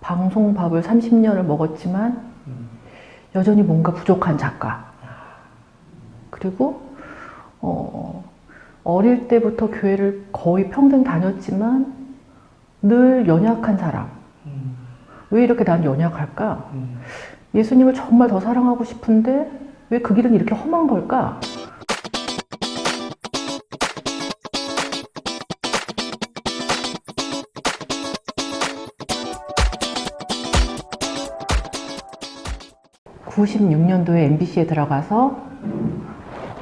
방송밥을 30년을 먹었지만 여전히 뭔가 부족한 작가. 그리고 어릴 때부터 교회를 거의 평생 다녔지만 늘 연약한 사람. 왜 이렇게 난 연약할까? 예수님을 정말 더 사랑하고 싶은데 왜 그 길은 이렇게 험한 걸까? (96년도에) MBC에 들어가서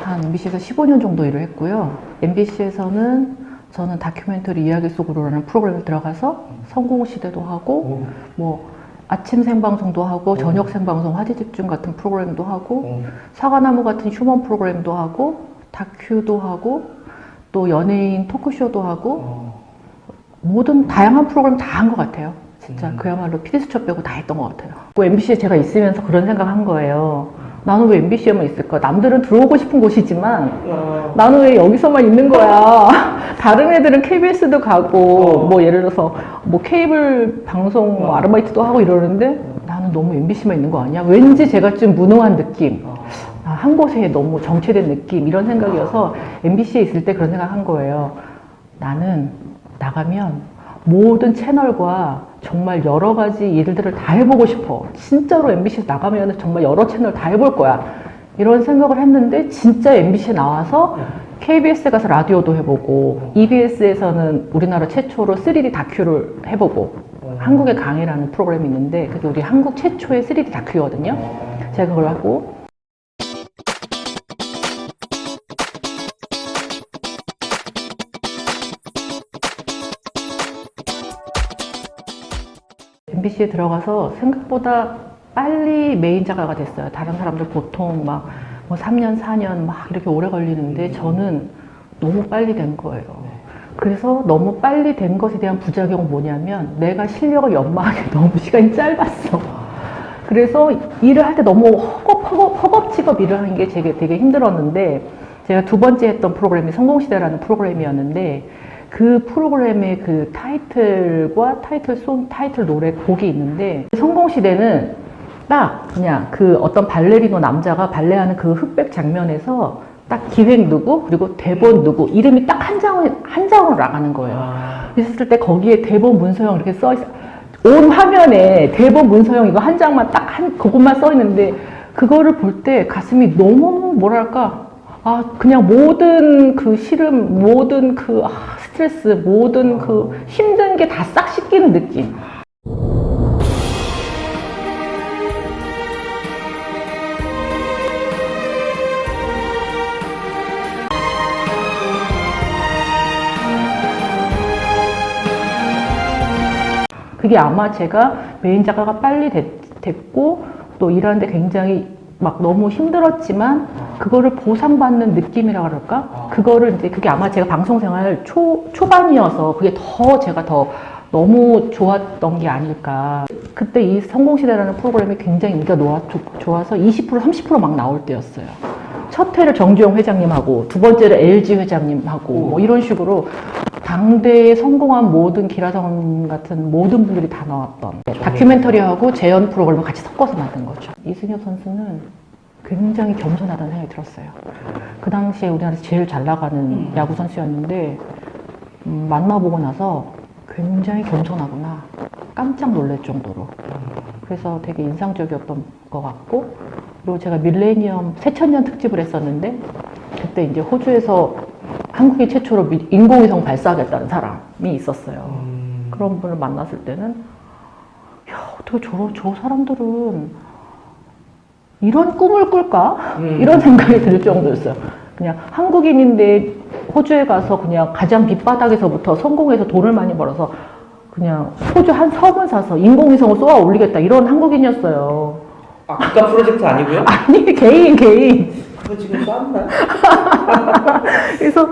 한 MBC에서 15년 정도 일을 했고요. MBC에서는 저는 다큐멘터리 이야기 속으로라는 프로그램에 들어가서 성공시대도 하고 뭐 아침 생방송도 하고 저녁 생방송 화제집중 같은 프로그램도 하고 사과나무 같은 휴먼 프로그램도 하고 다큐도 하고 또 연예인 토크쇼도 하고 모든 다양한 프로그램 다 한 것 같아요. 진짜 그야말로 피디수첩 빼고 다 했던 것 같아요. MBC에 제가 있으면서 그런 생각한 거예요. 나는 왜 MBC에만 있을까? 남들은 들어오고 싶은 곳이지만 나는 왜 여기서만 있는 거야? 다른 애들은 KBS도 가고 뭐 예를 들어서 뭐 케이블 방송 아르바이트도 하고 이러는데 나는 너무 MBC만 있는 거 아니야? 왠지 제가 좀 무능한 느낌, 한 곳에 너무 정체된 느낌, 이런 생각이어서 MBC에 있을 때 그런 생각한 거예요. 나는 나가면 모든 채널과 정말 여러 가지 일들을 다 해보고 싶어. 진짜로 MBC에 나가면 정말 여러 채널 다 해볼 거야. 이런 생각을 했는데 진짜 MBC에 나와서 KBS에 가서 라디오도 해보고 EBS에서는 우리나라 최초로 3D 다큐를 해보고 한국의 강해라는 프로그램이 있는데 그게 우리 한국 최초의 3D 다큐거든요. 제가 그걸 하고 MBC에 들어가서 생각보다 빨리 메인 작가가 됐어요. 다른 사람들 보통 막 뭐 3년, 4년 막 이렇게 오래 걸리는데 저는 너무 빨리 된 거예요. 그래서 너무 빨리 된 것에 대한 부작용은 뭐냐면 내가 실력을 연마하기 너무 시간이 짧았어. 그래서 일을 할 때 너무 허겁지겁 일을 하는 게 되게 힘들었는데 제가 두 번째 했던 프로그램이 성공시대라는 프로그램이었는데 그 프로그램의 그 타이틀과 타이틀 노래 곡이 있는데 성공시대는 딱 그냥 그 어떤 발레리노 남자가 발레하는 그 흑백 장면에서 딱 기획 누구 그리고 대본 누구 이름이 딱 한 장으로 나가는 거예요. 있었을 때 거기에 대본 문서형 이렇게 써 있어. 온 화면에 대본 문서형 이거 한 장만 딱 그것만 써 있는데 그거를 볼 때 가슴이 너무 뭐랄까 그냥 모든 그 시름, 모든 그 스트레스, 모든 그 힘든 게 다 싹 씻기는 느낌. 그게 아마 제가 메인 작가가 빨리 됐고 또 일하는데 굉장히 막 너무 힘들었지만 그거를 보상받는 느낌이라 그럴까? 그거를 이제 그게 아마 제가 방송생활 초반이어서 그게 제가 더 너무 좋았던 게 아닐까. 그때 이 성공시대라는 프로그램이 굉장히 인기가 좋아서 20% 30% 막 나올 때였어요. 첫 회를 정주영 회장님하고 두 번째를 LG 회장님하고 뭐 이런 식으로 당대에 성공한 모든 기라성 같은 모든 분들이 다 나왔던 다큐멘터리하고 재연 프로그램을 같이 섞어서 만든 거죠. 이승엽 선수는 굉장히 겸손하다는 생각이 들었어요. 그 당시에 우리나라에서 제일 잘 나가는 야구 선수였는데 만나보고 나서 굉장히 겸손하구나 깜짝 놀랄 정도로. 그래서 되게 인상적이었던 것 같고 그리고 제가 밀레니엄 새천년 특집을 했었는데 그때 이제 호주에서 한국이 최초로 인공위성 발사하겠다는 사람이 있었어요. 그런 분을 만났을 때는 야 어떻게 저 사람들은 이런 꿈을 꿀까? 이런 생각이 들 정도였어요. 그냥 한국인인데 호주에 가서 그냥 가장 밑바닥에서부터 성공해서 돈을 많이 벌어서 그냥 호주 한 섬을 사서 인공위성을 쏘아 올리겠다 이런 한국인이었어요. 국가 프로젝트 아니고요? 아니 개인. 그거 지금 쐈나? 그래서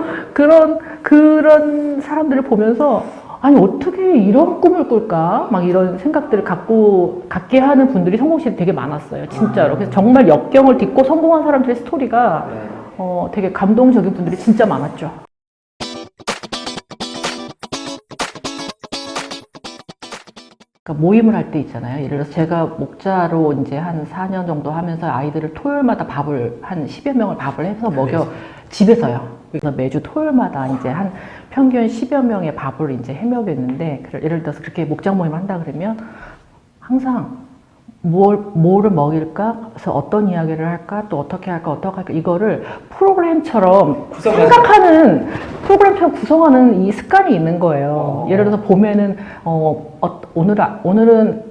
그런 사람들을 보면서 아니 어떻게 이런 꿈을 꿀까? 막 이런 생각들을 갖게 하는 분들이 성공시대 되게 많았어요. 진짜로. 그래서 정말 역경을 딛고 성공한 사람들의 스토리가 되게 감동적인 분들이 진짜 많았죠. 그러니까 모임을 할 때 있잖아요. 예를 들어서 제가 목자로 이제 한 4년 정도 하면서 아이들을 토요일마다 밥을 한 10여 명을 밥을 해서 먹여 집에서요. 그래서 매주 토요일마다 이제 한 평균 10여 명의 밥을 이제 해 먹였는데 예를 들어서 그렇게 목장 모임을 한다 그러면 항상 뭐를 먹일까? 그래서 어떤 이야기를 할까? 또 어떻게 할까? 이거를 프로그램처럼 생각하는, 프로그램처럼 구성하는 이 습관이 있는 거예요. 예를 들어서 봄에는, 오늘은,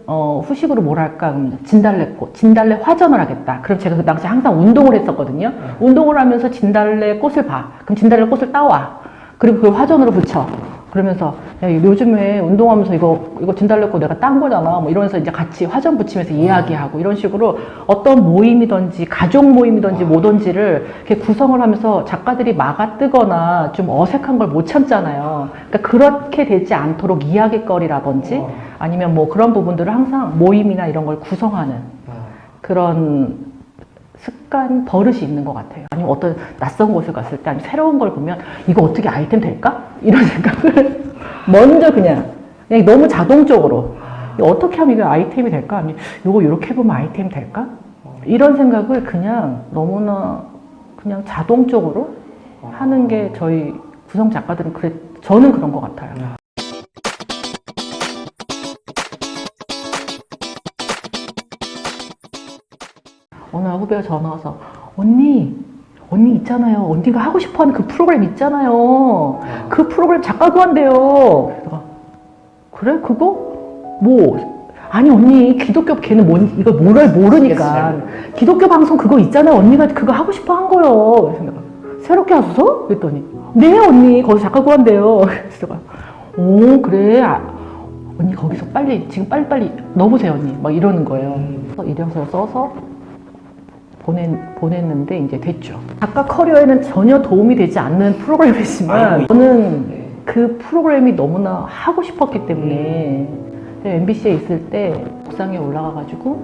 후식으로 뭘 할까? 그럼 진달래 화전을 하겠다. 그럼 제가 그 당시 항상 운동을 했었거든요. 운동을 하면서 진달래 꽃을 봐. 그럼 진달래 꽃을 따와. 그리고 그걸 화전으로 붙여. 그러면서 야, 요즘에 운동하면서 이거 진달래꽃 내가 딴 거잖아 뭐 이러면서 이제 같이 화전 붙이면서 이야기하고 이런 식으로 어떤 모임이든지 가족 모임이든지 뭐든지를 이렇게 구성을 하면서 작가들이 막아뜨거나 좀 어색한 걸 못 참잖아요. 그러니까 그렇게 되지 않도록 이야기거리라든지 아니면 뭐 그런 부분들을 항상 모임이나 이런 걸 구성하는 그런 습관, 버릇이 있는 것 같아요. 아니면 어떤 낯선 곳을 갔을 때, 아니면 새로운 걸 보면, 이거 어떻게 아이템 될까? 이런 생각을 먼저 그냥 너무 자동적으로, 이거 어떻게 하면 이거 아이템이 될까? 아니면 이거 이렇게 해보면 아이템이 될까? 이런 생각을 그냥 너무나 그냥 자동적으로 하는 게 저희 구성 작가들은 저는 그런 것 같아요. 어느 날 후배가 전화 와서 언니 있잖아요. 언니가 하고 싶어하는 그 프로그램 있잖아요. 그 프로그램 작가 구한대요. 내가 그래? 그거? 뭐? 아니 언니 기독교 걔는 이거 모르니까 기독교 방송 그거 있잖아요. 언니가 그거 하고 싶어 한 거요. 그래서 내가 새롭게 하소서? 그랬더니 네 언니 거기서 작가 구한대요. 그래서 내가 오 그래? 언니 거기서 지금 빨리 넣어보세요 언니. 막 이러는 거예요. 이력서를 써서 보냈는데 이제 됐죠. 작가 커리어에는 전혀 도움이 되지 않는 프로그램이지만 저는 그 프로그램이 너무나 하고 싶었기 때문에 MBC에 있을 때 옥상에 올라가가지고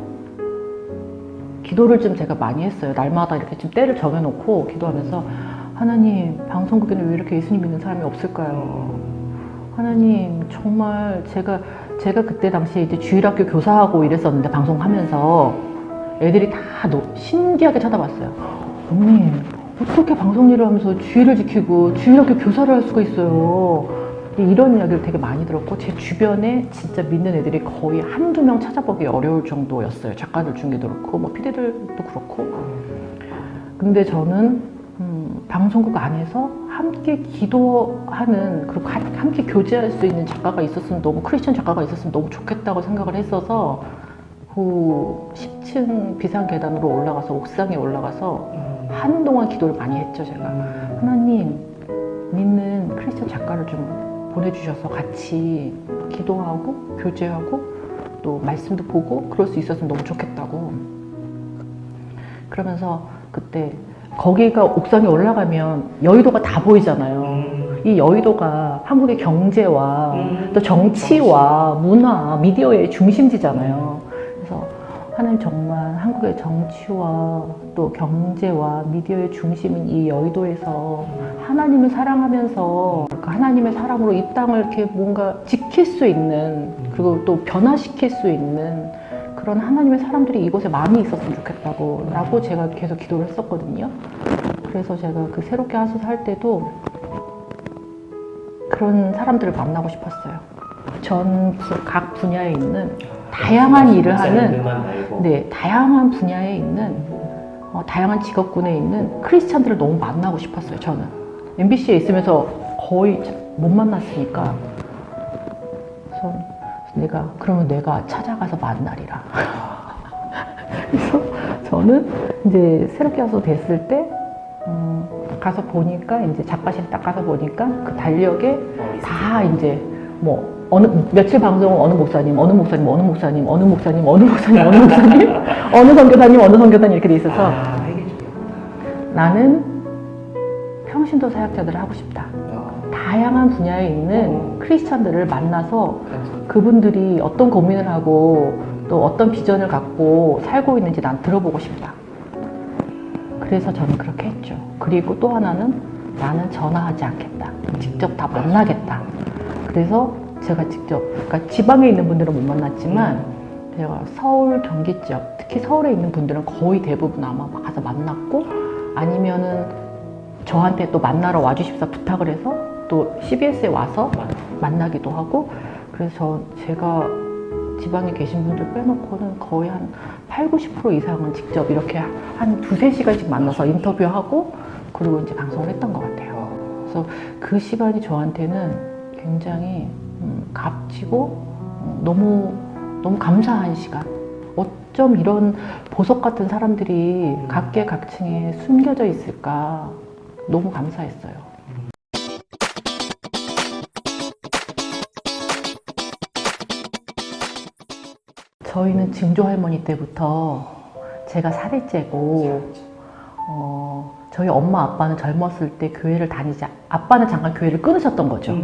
기도를 좀 제가 많이 했어요. 날마다 이렇게 좀 때를 정해놓고 기도하면서 하나님 방송국에는 왜 이렇게 예수님 믿는 사람이 없을까요? 하나님 정말 제가 그때 당시에 이제 주일학교 교사하고 이랬었는데 방송하면서 애들이 다 신기하게 쳐다봤어요. 언니 어떻게 방송 일을 하면서 주일을 지키고 주일학교 교사를 할 수가 있어요. 이런 이야기를 되게 많이 들었고 제 주변에 진짜 믿는 애들이 거의 한두 명 찾아보기 어려울 정도였어요. 작가들 중에도 그렇고 뭐 PD들도 그렇고. 근데 저는 방송국 안에서 함께 기도하는 그리고 함께 교제할 수 있는 작가가 있었으면 크리스천 작가가 있었으면 너무 좋겠다고 생각을 했어서 그 10층 비상계단으로 올라가서 옥상에 올라가서 한동안 기도를 많이 했죠. 제가 하나님 믿는 크리스천 작가를 좀 보내주셔서 같이 기도하고 교제하고 또 말씀도 보고 그럴 수 있었으면 너무 좋겠다고. 그러면서 그때 거기가 옥상에 올라가면 여의도가 다 보이잖아요. 이 여의도가 한국의 경제와 또 정치와 문화, 미디어의 중심지잖아요. 그래서 하나님 정말 한국의 정치와 또 경제와 미디어의 중심인 이 여의도에서 하나님을 사랑하면서 그 하나님의 사랑으로 이 땅을 이렇게 뭔가 지킬 수 있는 그리고 또 변화시킬 수 있는 그런 하나님의 사람들이 이곳에 많이 있었으면 좋겠다고 라고 제가 계속 기도를 했었거든요. 그래서 제가 그 새롭게 하소서 할 때도 그런 사람들을 만나고 싶었어요. 각 분야에 있는 다양한 일을 하는 다양한 분야에 있는 다양한 직업군에 있는 크리스찬들을 너무 만나고 싶었어요. 저는 MBC에 있으면서 거의 못 만났으니까 그래서 그러면 내가 찾아가서 만나리라. 그래서 저는 이제 새롭게 와서 됐을 때 가서 보니까 이제 작가실 딱 가서 보니까 그 달력에 다 이제 뭐 며칠 방송은 어느 목사님, 어느 목사님, 어느 목사님, 어느 목사님, 어느 목사님, 어느 목사님, 어느 선교사님, 어느 선교사님 이렇게 돼 있어서 나는 평신도 사역자들을 하고 싶다. 다양한 분야에 있는 크리스찬들을 만나서 그분들이 어떤 고민을 하고 또 어떤 비전을 갖고 살고 있는지 난 들어보고 싶다. 그래서 저는 그렇게 했죠. 그리고 또 하나는 나는 전화하지 않겠다. 직접 다 만나겠다. 그래서 제가 직접, 그러니까 지방에 있는 분들은 못 만났지만 제가 서울, 경기 지역, 특히 서울에 있는 분들은 거의 대부분 아마 가서 만났고, 아니면은 저한테 또 만나러 와주십사 부탁을 해서 또 CBS에 와서 만나기도 하고, 그래서 제가 지방에 계신 분들 빼놓고는 거의 한 8, 90% 이상은 직접 이렇게 한 2, 3시간씩 만나서 인터뷰하고 그리고 이제 방송을 했던 것 같아요. 그래서 그 시간이 저한테는 굉장히 값지고 너무 감사한 시간. 어쩜 이런 보석 같은 사람들이 각계각층에 숨겨져 있을까. 너무 감사했어요. 저희는 증조 할머니 때부터 제가 살이 째고 저희 엄마 아빠는 젊었을 때 교회를 다니지, 아빠는 잠깐 교회를 끊으셨던 거죠.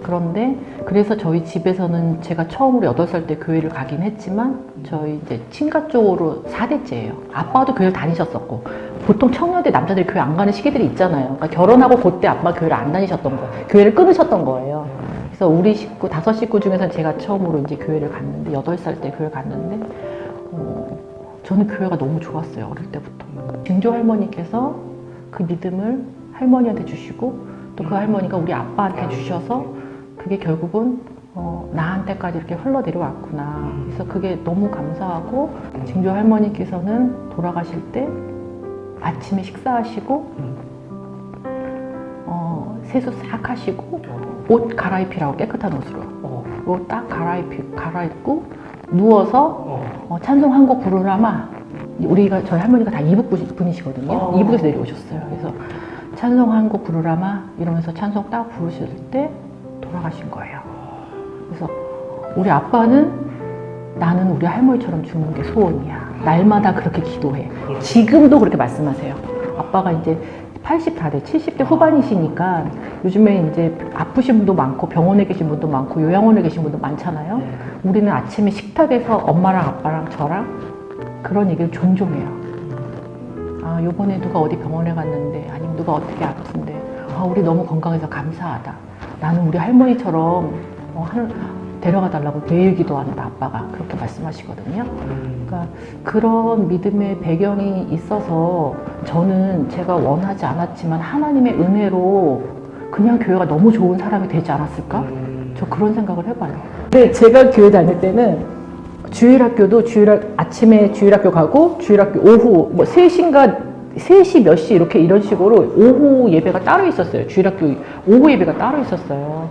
그런데 그래서 저희 집에서는 제가 처음으로 8살 때 교회를 가긴 했지만 저희 이제 친가 쪽으로 4대째예요. 아빠도 교회를 다니셨었고, 보통 청년대 남자들이 교회 안 가는 시기들이 있잖아요. 그러니까 결혼하고 그때 아빠 교회를 안 다니셨던 거예요. 교회를 끊으셨던 거예요. 그래서 우리 식구, 5식구 중에서 제가 처음으로 이제 교회를 갔는데, 8살 때 교회를 갔는데, 저는 교회가 너무 좋았어요. 어릴 때부터. 증조 할머니께서 그 믿음을 할머니한테 주시고, 또 그 할머니가 우리 아빠한테 주셔서, 그게 결국은 나한테까지 이렇게 흘러 내려왔구나. 그래서 그게 너무 감사하고, 증조 할머니께서는 돌아가실 때 아침에 식사하시고, 세수 싹 하시고, 옷 갈아입히라고, 깨끗한 옷으로. 옷 딱 갈아입고, 누워서 찬송 한 곡 부르라마. 저희 할머니가 다 이북 분이시거든요. 이북에서 내려오셨어요. 그래서 찬송 한 곡 부르라마 이러면서 찬송 딱 부르셨을 때 돌아가신 거예요. 그래서 우리 아빠는 나는 우리 할머니처럼 죽는 게 소원이야. 날마다 그렇게 기도해. 지금도 그렇게 말씀하세요. 아빠가 이제 80 다 돼, 70대 후반이시니까 요즘에 이제 아프신 분도 많고 병원에 계신 분도 많고 요양원에 계신 분도 많잖아요. 우리는 아침에 식탁에서 엄마랑 아빠랑 저랑 그런 얘기를 종종 해요. 아, 요번에 누가 어디 병원에 갔는데, 아니면 누가 어떻게 아픈데, 아, 우리 너무 건강해서 감사하다. 나는 우리 할머니처럼 데려가 달라고 매일 기도한다, 아빠가. 그렇게 말씀하시거든요. 그러니까 그런 믿음의 배경이 있어서 저는 제가 원하지 않았지만 하나님의 은혜로 그냥 교회가 너무 좋은 사람이 되지 않았을까? 저 그런 생각을 해봐요. 근데 제가 교회 다닐 때는 주일학교도 아침에 주일학교 가고 주일학교 오후 뭐 3시인가 3시 몇 시 이런 식으로 오후 예배가 따로 있었어요. 주일학교 오후 예배가 따로 있었어요.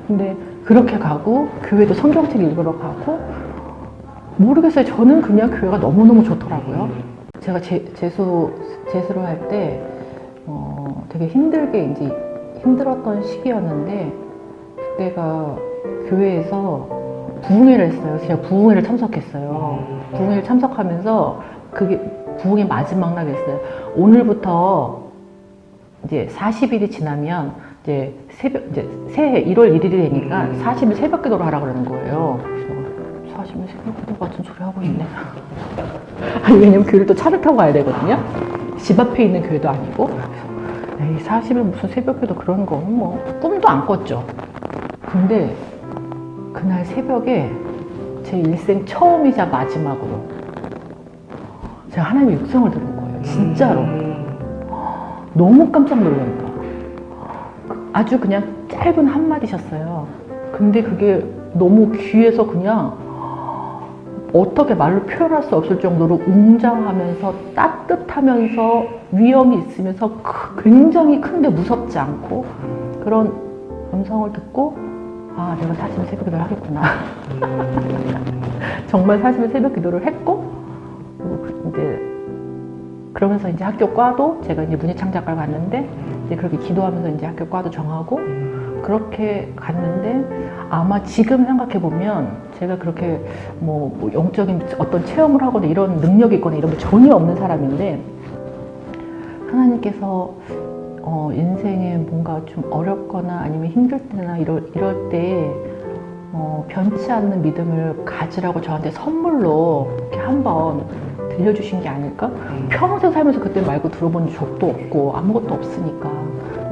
근데 그렇게 가고 교회도 성경책 읽으러 가고 모르겠어요. 저는 그냥 교회가 너무너무 좋더라고요. 제가 재수를 할 때 되게 힘들었던 시기였는데 그때가 교회에서 부흥회를 했어요. 제가 부흥회를 참석했어요. 부흥회를 참석하면서 그게 부흥회 마지막 날이었어요. 오늘부터 이제 40일이 지나면 이제 새해 1월 1일이 되니까 40일 새벽 기도를 하라 그러는 거예요. 그래서 40일 새벽 기도 같은 소리 하고 있네. 아니, 왜냐면 교회를 또 차를 타고 가야 되거든요. 집 앞에 있는 교회도 아니고. 에이, 40일 무슨 새벽 기도 그런 거는 뭐 꿈도 안 꿨죠. 근데 그날 새벽에 제 일생 처음이자 마지막으로 제가 하나님의 육성을 들은 거예요. 진짜로. 너무 깜짝 놀라니까. 아주 그냥 짧은 한마디셨어요. 근데 그게 너무 귀에서 그냥 어떻게 말로 표현할 수 없을 정도로 웅장하면서 따뜻하면서 위험이 있으면서 굉장히 큰데 무섭지 않고 그런 음성을 듣고 아, 내가 40일 새벽 기도를 하겠구나. 정말 40일 새벽 기도를 했고 이제 그러면서 이제 학교 과도 제가 이제 문예창작과를 갔는데 이제 그렇게 기도하면서 이제 학교 과도 정하고 그렇게 갔는데 아마 지금 생각해 보면 제가 그렇게 뭐 영적인 어떤 체험을 하거나 이런 능력이 있거나 이런 게 전혀 없는 사람인데 하나님께서 인생에 뭔가 좀 어렵거나 아니면 힘들 때나 이럴 때 변치 않는 믿음을 가지라고 저한테 선물로 이렇게 한번 들려주신 게 아닐까? 평생 살면서 그때 말고 들어본 적도 없고 아무것도 없으니까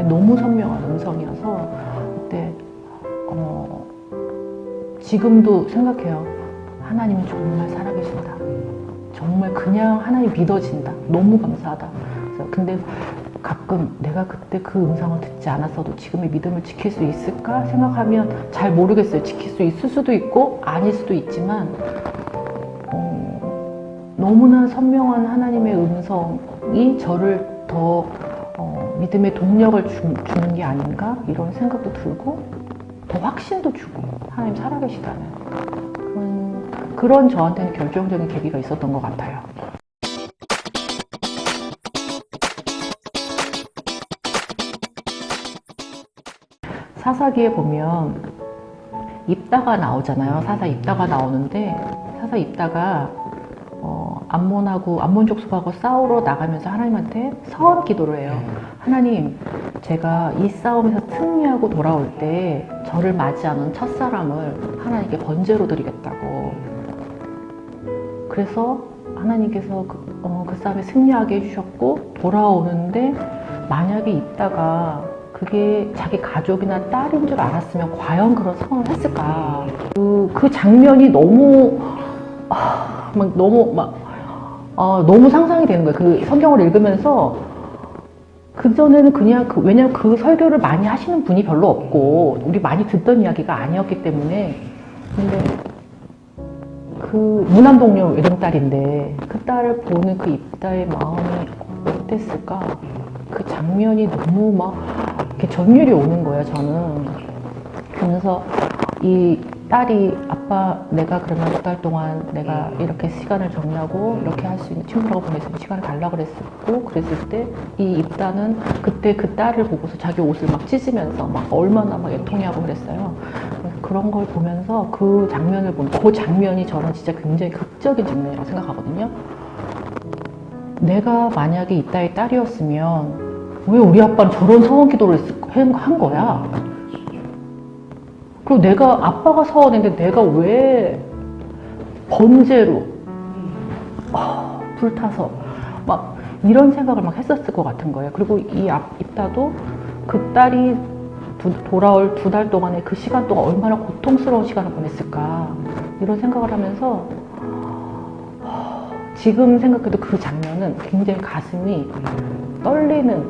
너무 선명한 음성이어서 그때 지금도 생각해요. 하나님은 정말 살아계신다. 정말 그냥 하나님 믿어진다. 너무 감사하다. 그래서 근데 가끔 내가 그때 그 음성을 듣지 않았어도 지금의 믿음을 지킬 수 있을까 생각하면 잘 모르겠어요. 지킬 수 있을 수도 있고 아닐 수도 있지만 너무나 선명한 하나님의 음성이 저를 더 믿음의 동력을 주는 게 아닌가 이런 생각도 들고 더 확신도 주고 하나님 살아계시다는 그런 저한테는 결정적인 계기가 있었던 것 같아요. 사사기에 보면 입다가 나오잖아요. 사사 입다가 나오는데 사사 입다가 암몬 족속하고 싸우러 나가면서 하나님한테 서원 기도를 해요. 하나님, 제가 이 싸움에서 승리하고 돌아올 때 저를 맞이하는 첫사람을 하나님께 번제로 드리겠다고. 그래서 하나님께서 그 싸움에 승리하게 해주셨고 돌아오는데 만약에 있다가 그게 자기 가족이나 딸인 줄 알았으면 과연 그런 선언을 했을까. 그 장면이 너무 너무 상상이 되는 거예요. 그 성경을 읽으면서 그전에는 그냥 왜냐면 그 설교를 많이 하시는 분이 별로 없고 우리 많이 듣던 이야기가 아니었기 때문에. 근데 그 무남동료 외동딸인데 그 딸을 보는 그 입다의 마음이 어땠을까? 그 장면이 너무 막 이렇게 전율이 오는 거예요, 저는. 그러면서 이 딸이 아빠 내가 그러면 몇 달 동안 내가 이렇게 시간을 정리하고 이렇게 할 수 있는 친구라고 보낼 수 있는 시간을 달라고 그랬을 때 이 입다는 그때 그 딸을 보고서 자기 옷을 막 찢으면서 막 얼마나 막 애통해하고 그랬어요. 그런 걸 보면서 그 장면을 보면 그 장면이 저는 진짜 굉장히 극적인 장면이라고 생각하거든요. 내가 만약에 입다의 딸이었으면 왜 우리 아빠는 저런 서원 기도를 한 거야? 그리고 내가 아빠가 서원했는데 내가 왜 번제로 불타서 막 이런 생각을 막 했었을 것 같은 거예요. 그리고 이 입다도 그 딸이 돌아올 2달 동안의 그 시간 동안 얼마나 고통스러운 시간을 보냈을까 이런 생각을 하면서 지금 생각해도 그 장면은 굉장히 가슴이 떨리는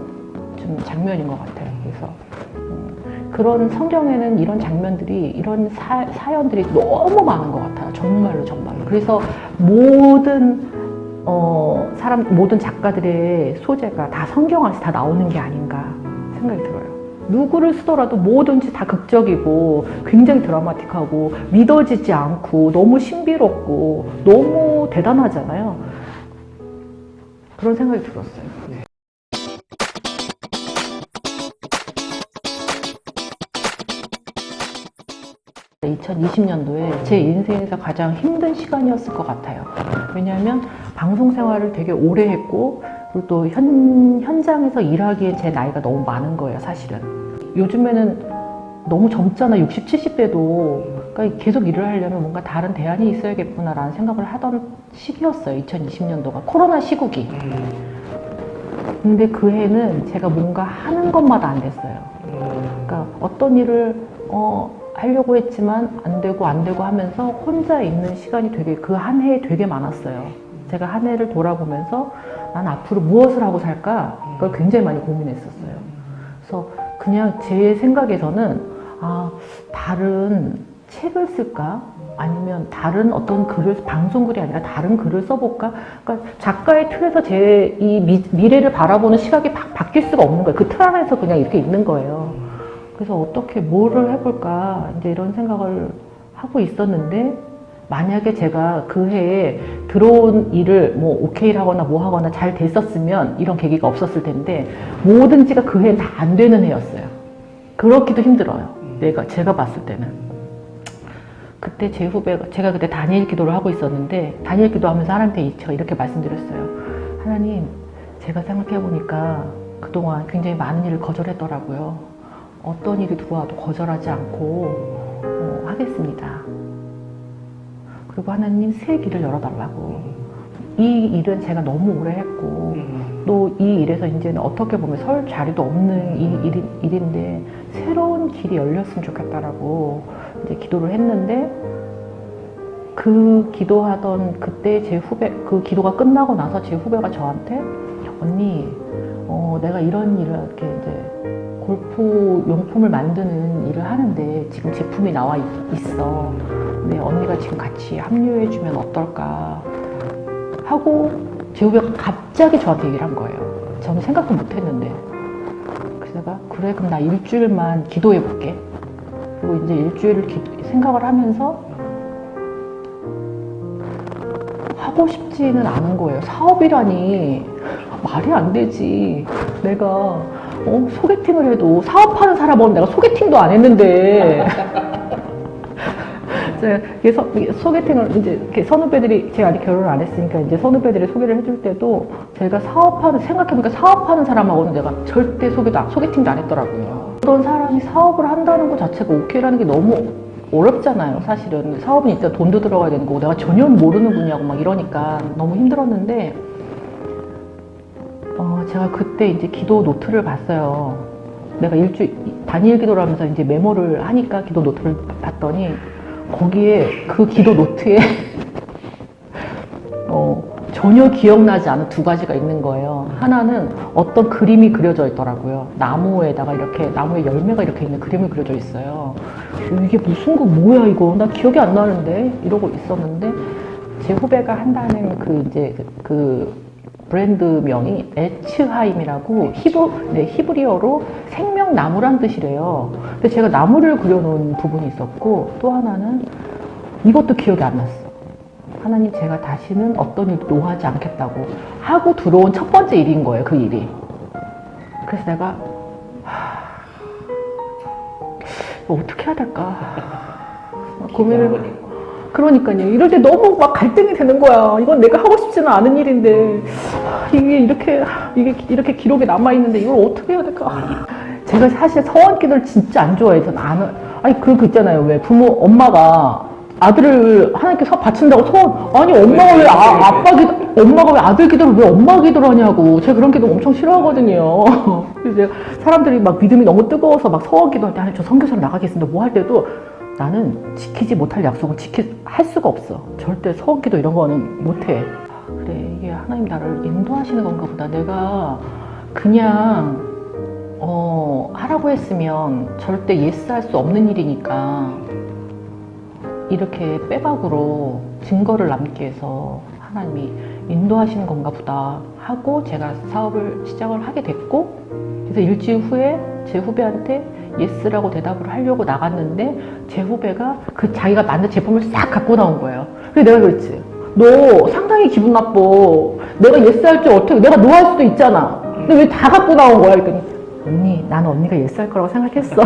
좀 장면인 것 같아요. 그래서 그런 성경에는 이런 장면들이 이런 사연들이 너무 많은 것 같아요. 정말로. 그래서 모든 작가들의 소재가 다 성경 안에서 다 나오는 게 아닌가 생각이 들어요. 누구를 쓰더라도 뭐든지 다 극적이고 굉장히 드라마틱하고 믿어지지 않고 너무 신비롭고 너무 대단하잖아요. 그런 생각이 들었어요. 2020년도에 제 인생에서 가장 힘든 시간이었을 것 같아요. 왜냐하면 방송 생활을 되게 오래 했고 그리고 또 현장에서 일하기에 제 나이가 너무 많은 거예요, 사실은. 요즘에는 너무 젊잖아, 60, 70대도. 그러니까 계속 일을 하려면 뭔가 다른 대안이 있어야겠구나라는 생각을 하던 시기였어요, 2020년도가. 코로나 시국이. 근데 그 해는 제가 뭔가 하는 것마다 안 됐어요. 그러니까 어떤 일을 하려고 했지만 안 되고 하면서 혼자 있는 시간이 되게 그 한 해에 되게 많았어요. 제가 한 해를 돌아보면서 난 앞으로 무엇을 하고 살까? 그걸 굉장히 많이 고민했었어요. 그래서 그냥 제 생각에서는 다른 책을 쓸까? 아니면 다른 어떤 글을, 방송글이 아니라 다른 글을 써볼까? 그러니까 작가의 틀에서 제 이 미래를 바라보는 시각이 바뀔 수가 없는 거예요. 그 틀 안에서 그냥 이렇게 있는 거예요. 그래서 어떻게 뭐를 해볼까 이제 이런 생각을 하고 있었는데 만약에 제가 그 해에 들어온 일을 뭐 오케이를 하거나 뭐 하거나 잘 됐었으면 이런 계기가 없었을 텐데 뭐든지가 그 해는 다 안 되는 해였어요. 그렇기도 힘들어요. 제가 봤을 때는. 그때 제 후배가 제가 그때 다니엘 기도를 하고 있었는데 다니엘 기도하면서 하나님한테 제가 이렇게 말씀드렸어요. 하나님, 제가 생각해보니까 그동안 굉장히 많은 일을 거절했더라고요. 어떤 일이 들어와도 거절하지 않고 하겠습니다. 그리고 하나님 새 길을 열어달라고. 이 일은 제가 너무 오래 했고 또 이 일에서 이제는 어떻게 보면 설 자리도 없는 일인데 새로운 길이 열렸으면 좋겠다라고 이제 기도를 했는데 그 기도하던 그때 제 후배, 그 기도가 끝나고 나서 제 후배가 저한테 언니, 내가 이런 일을 이렇게 이제 골프 용품을 만드는 일을 하는데 지금 제품이 나와 있어. 근데 언니가 지금 같이 합류해주면 어떨까 하고 제 후배가 갑자기 저한테 얘기를 한 거예요. 저는 생각도 못 했는데. 그래서 내가 그래 그럼 나 일주일만 기도해 볼게. 그리고 이제 일주일을 생각을 하면서 하고 싶지는 않은 거예요. 사업이라니 말이 안 되지. 내가 소개팅을 해도 사업하는 사람은 내가 소개팅도 안 했는데 그래서 소개팅을 이제 이렇게 선후배들이 제가 아직 결혼을 안 했으니까 이제 선후배들이 소개를 해줄 때도 제가 생각해보니까 사업하는 사람하고는 내가 절대 소개팅도 안 했더라고요. 어떤 사람이 사업을 한다는 것 자체가 오케이라는 게 너무 어렵잖아요, 사실은. 사업은 일단 돈도 들어가야 되는 거고 내가 전혀 모르는 분야고 막 이러니까 너무 힘들었는데 제가 그때 이제 기도 노트를 봤어요. 내가 단일 기도를 하면서 이제 메모를 하니까 기도 노트를 봤더니 거기에 그 기도 노트에 전혀 기억나지 않은 두 가지가 있는 거예요. 하나는 어떤 그림이 그려져 있더라고요. 나무에다가 이렇게 나무에 열매가 이렇게 있는 그림이 그려져 있어요. 이게 무슨 거 뭐야 이거 나 기억이 안 나는데 이러고 있었는데 제 후배가 한다는 그 브랜드명이 에츠하임이라고 히브리어로 생명나무란 뜻이래요. 근데 제가 나무를 그려놓은 부분이 있었고 또 하나는 이것도 기억이 안 났어. 하나님 제가 다시는 어떤 일도 노하지 않겠다고 하고 들어온 첫 번째 일인 거예요. 그 일이. 그래서 내가 이거 어떻게 해야 될까 고민을. 그러니까요. 이럴 때 너무 막 갈등이 되는 거야. 이건 내가 하고 싶지는 않은 일인데 이게 이렇게 기록에 남아 있는데 이걸 어떻게 해야 될까? 제가 사실 서원기도를 진짜 안 좋아해서 아니 그거 있잖아요. 왜 엄마가 아들을 하나님께 바친다고 아니 엄마가 엄마가 왜 아들 기도를 왜 엄마 기도를 하냐고. 제가 그런 기도 엄청 싫어하거든요. 그래서 사람들이 막 믿음이 너무 뜨거워서 막 서원 기도할 때 아니 저 선교사로 나가겠습니다. 뭐 할 때도 나는 지키지 못할 약속은 할 수가 없어. 절대 서원기도 이런 거는 못해. 그래 이게 하나님 나를 인도하시는 건가 보다. 내가 그냥 하라고 했으면 절대 예스 할 수 없는 일이니까 이렇게 빼박으로 증거를 남기 위해서 하나님이 인도하시는 건가 보다 하고 제가 사업을 시작을 하게 됐고 그래서 일주일 후에 제 후배한테 예스라고 대답을 하려고 나갔는데 제 후배가 자기가 만든 제품을 싹 갖고 나온 거예요. 그래서 내가 그랬지. 너 상당히 기분 나빠. 내가 예스 할 줄 어떻게 내가 노 할 수도 있잖아. 근데 왜 다 갖고 나온 거야? 그랬더니 언니 나는 언니가 예스 할 거라고 생각했어.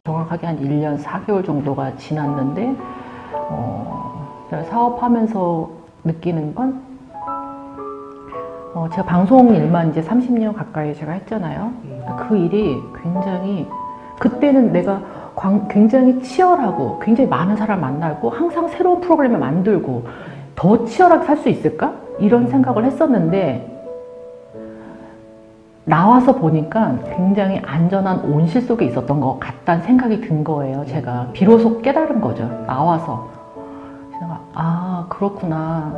정확하게 한 1년 4개월 정도가 지났는데 사업하면서 느끼는 건 제가 방송 일만 이제 30년 가까이 제가 했잖아요. 그 일이 굉장히 그때는 내가 굉장히 치열하고 굉장히 많은 사람 만나고 항상 새로운 프로그램을 만들고 더 치열하게 살 수 있을까? 이런 생각을 했었는데 나와서 보니까 굉장히 안전한 온실 속에 있었던 것 같다는 생각이 든 거예요. 제가 비로소 깨달은 거죠. 나와서. 아 그렇구나.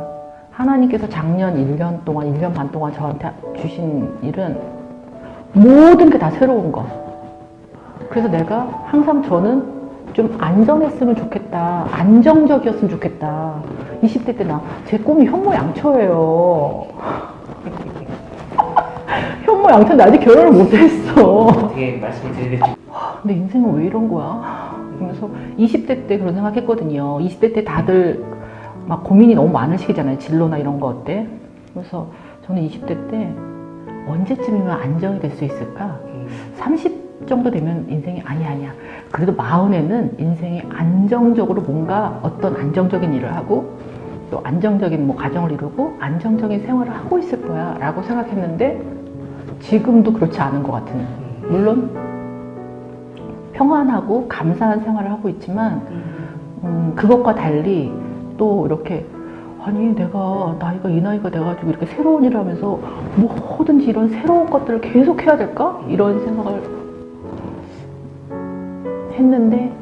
하나님께서 작년 1년 동안 1년 반 동안 저한테 주신 일은 모든 게 다 새로운 거. 그래서 내가 항상 저는 좀 안정했으면 좋겠다. 안정적이었으면 좋겠다. 20대 때 제 꿈이 현모양처예요. 현모양처인데 아직 결혼을 못했어. 어떻게 말씀을 드리겠죠? 근데 인생은 왜 이런 거야? 그러면서 20대 때 그런 생각했거든요. 20대 때 다들 막 고민이 너무 많은 시기잖아요. 진로나 이런 거 어때? 그래서 저는 20대 때 언제쯤이면 안정이 될 수 있을까? 30 정도 되면 인생이 아니야. 그래도 40에는 인생이 안정적으로 뭔가 어떤 안정적인 일을 하고 또 안정적인 가정을 이루고 안정적인 생활을 하고 있을 거야 라고 생각했는데 지금도 그렇지 않은 것 같은. 물론 평안하고 감사한 생활을 하고 있지만 그것과 달리 또 이렇게 아니 내가 나이가 이 나이가 돼가지고 이렇게 새로운 일을 하면서 뭐든지 이런 새로운 것들을 계속 해야 될까? 이런 생각을 했는데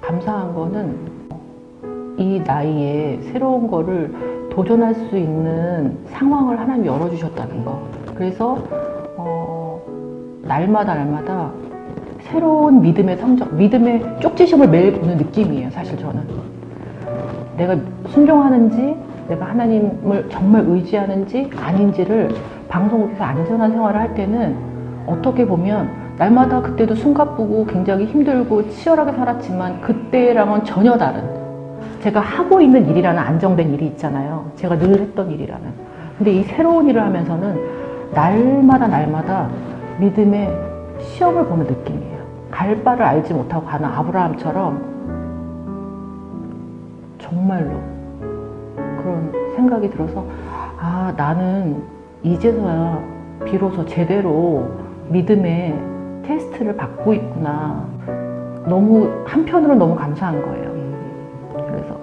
감사한 거는 이 나이에 새로운 거를 도전할 수 있는 상황을 하나님 열어주셨다는 거. 그래서 날마다 새로운 믿음의 성적, 믿음의 쪽지시험을 매일 보는 느낌이에요. 사실 저는 내가 순종하는지, 내가 하나님을 정말 의지하는지 아닌지를 방송국에서 안전한 생활을 할 때는 어떻게 보면 날마다 그때도 숨가쁘고 굉장히 힘들고 치열하게 살았지만 그때랑은 전혀 다른, 제가 하고 있는 일이라는 안정된 일이 있잖아요. 제가 늘 했던 일이라는. 근데 이 새로운 일을 하면서는 날마다 믿음의 시험을 보는 느낌이에요. 갈 바를 알지 못하고 가는 아브라함처럼 정말로 그런 생각이 들어서, 아, 나는 이제서야 비로소 제대로 믿음의 테스트를 받고 있구나. 너무 한편으로 너무 감사한 거예요. 그래서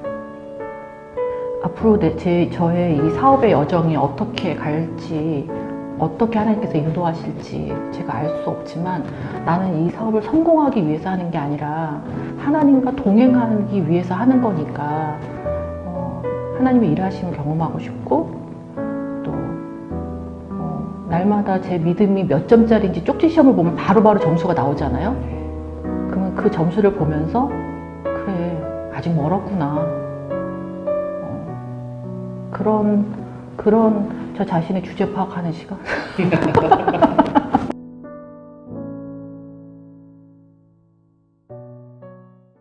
앞으로 저의 이 사업의 여정이 어떻게 갈지, 어떻게 하나님께서 인도하실지 제가 알 수 없지만 나는 이 사업을 성공하기 위해서 하는 게 아니라 하나님과 동행하기 위해서 하는 거니까 하나님의 일하심을 경험하고 싶고, 또 날마다 제 믿음이 몇 점짜리인지 쪽지 시험을 보면 바로바로 점수가 나오잖아요. 그러면 그 점수를 보면서 그래, 아직 멀었구나. 그런 저 자신의 주제 파악하는 시간.